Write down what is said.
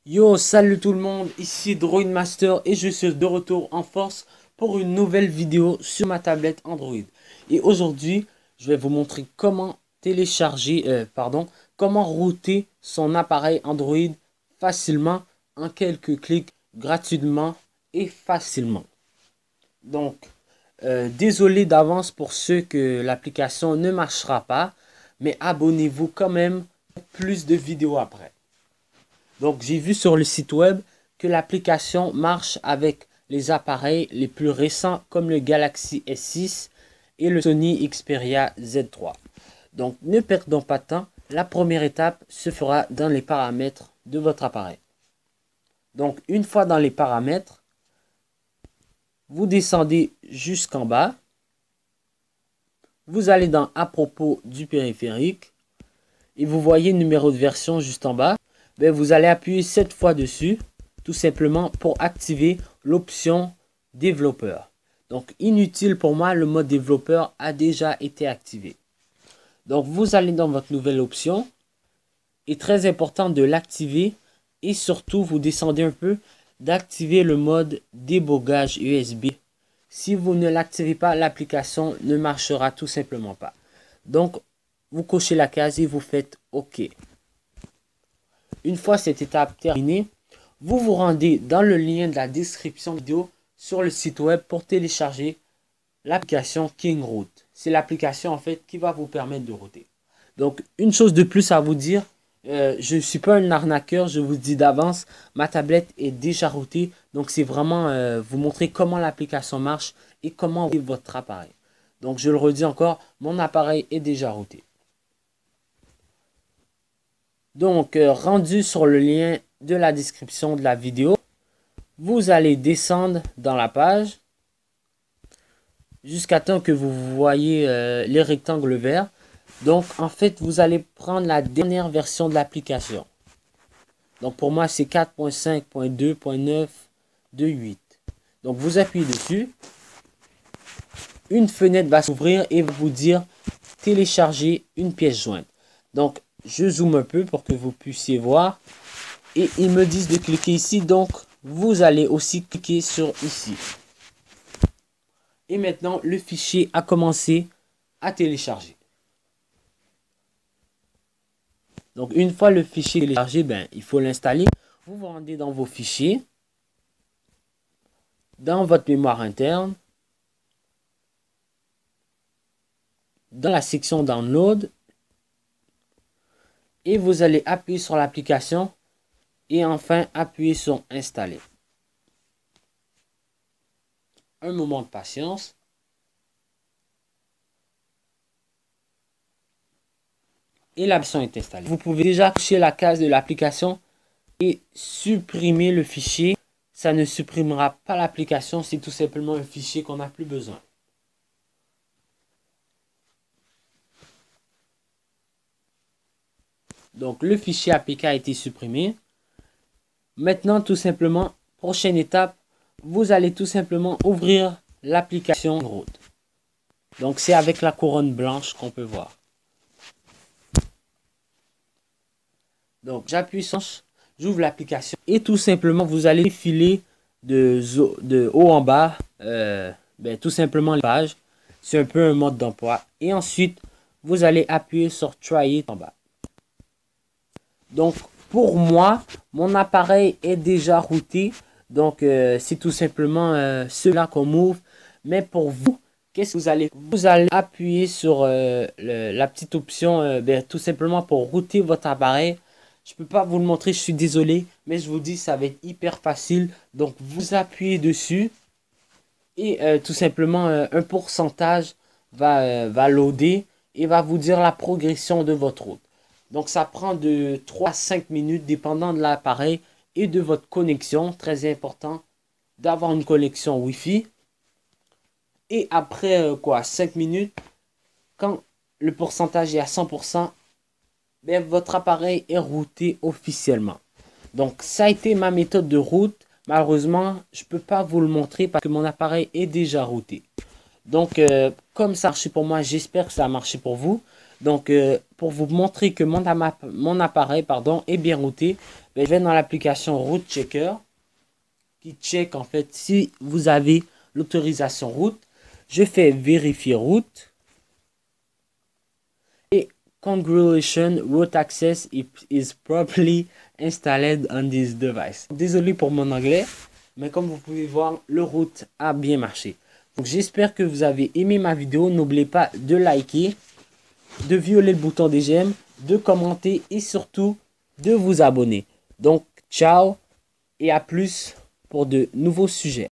Yo, salut tout le monde, ici Droid Master et je suis de retour en force pour une nouvelle vidéo sur ma tablette Android. Et aujourd'hui, je vais vous montrer comment comment router son appareil Android facilement en quelques clics, gratuitement et facilement. Donc, désolé d'avance pour ceux que l'application ne marchera pas, mais abonnez-vous quand même pour plus de vidéos après. Donc, j'ai vu sur le site web que l'application marche avec les appareils les plus récents comme le Galaxy S6 et le Sony Xperia Z3. Donc, ne perdons pas de temps. La première étape se fera dans les paramètres de votre appareil. Donc, une fois dans les paramètres, vous descendez jusqu'en bas. Vous allez dans à propos du périphérique et vous voyez le numéro de version juste en bas. Vous allez appuyer 7 fois dessus, tout simplement pour activer l'option développeur. Donc inutile pour moi, le mode développeur a déjà été activé. Donc vous allez dans votre nouvelle option. Et très important de l'activer. Et surtout, vous descendez un peu, d'activer le mode débogage USB. Si vous ne l'activez pas, l'application ne marchera tout simplement pas. Donc, vous cochez la case et vous faites OK. Une fois cette étape terminée, vous vous rendez dans le lien de la description vidéo sur le site web pour télécharger l'application KingRoot. C'est l'application en fait qui va vous permettre de router. Donc une chose de plus à vous dire, je ne suis pas un arnaqueur, je vous dis d'avance, ma tablette est déjà routée. Donc c'est vraiment vous montrer comment l'application marche et comment router votre appareil. Donc je le redis encore, mon appareil est déjà routé. Donc, rendu sur le lien de la description de la vidéo, vous allez descendre dans la page jusqu'à temps que vous voyez les rectangles verts. Donc, en fait, vous allez prendre la dernière version de l'application. Donc, pour moi, c'est 4.5.2.9.28. Donc, vous appuyez dessus. Une fenêtre va s'ouvrir et va vous dire télécharger une pièce jointe. Donc, je zoome un peu pour que vous puissiez voir. Et ils me disent de cliquer ici. Donc, vous allez aussi cliquer sur ici. Et maintenant, le fichier a commencé à télécharger. Donc, une fois le fichier téléchargé, il faut l'installer. Vous vous rendez dans vos fichiers. Dans votre mémoire interne. Dans la section Download. Et vous allez appuyer sur l'application et enfin appuyer sur installer. Un moment de patience. Et l'application est installée. Vous pouvez déjà cocher la case de l'application et supprimer le fichier. Ça ne supprimera pas l'application, c'est tout simplement un fichier qu'on n'a plus besoin. Donc le fichier APK a été supprimé. Maintenant, tout simplement, prochaine étape, vous allez tout simplement ouvrir l'application Android. Donc c'est avec la couronne blanche qu'on peut voir. Donc j'appuie sur, j'ouvre l'application et tout simplement vous allez défiler de haut en bas, tout simplement les pages. C'est un peu un mode d'emploi. Et ensuite, vous allez appuyer sur Try It en bas. Donc, pour moi, mon appareil est déjà routé. Donc, c'est tout simplement cela qu'on ouvre. Mais pour vous, qu'est-ce que vous allez faire? Vous allez appuyer sur la petite option, tout simplement pour router votre appareil. Je ne peux pas vous le montrer, je suis désolé. Mais je vous dis, ça va être hyper facile. Donc, vous appuyez dessus. Et tout simplement, un pourcentage va loader et va vous dire la progression de votre route. Donc, ça prend de 3 à 5 minutes, dépendant de l'appareil et de votre connexion. Très important d'avoir une connexion Wi-Fi. Et après, 5 minutes, quand le pourcentage est à 100%, votre appareil est routé officiellement. Donc, ça a été ma méthode de route. Malheureusement, je ne peux pas vous le montrer parce que mon appareil est déjà routé. Donc, comme ça a marché pour moi, j'espère que ça a marché pour vous. Donc, pour vous montrer que mon appareil est bien routé, ben, je vais dans l'application Route Checker qui check en fait si vous avez l'autorisation route. Je fais vérifier route et congratulations, route access is properly installed on this device. Désolé pour mon anglais, mais comme vous pouvez voir, le route a bien marché. Donc j'espère que vous avez aimé ma vidéo. N'oubliez pas de liker, de violer le bouton des j'aime, de commenter et surtout de vous abonner. Donc ciao et à plus pour de nouveaux sujets.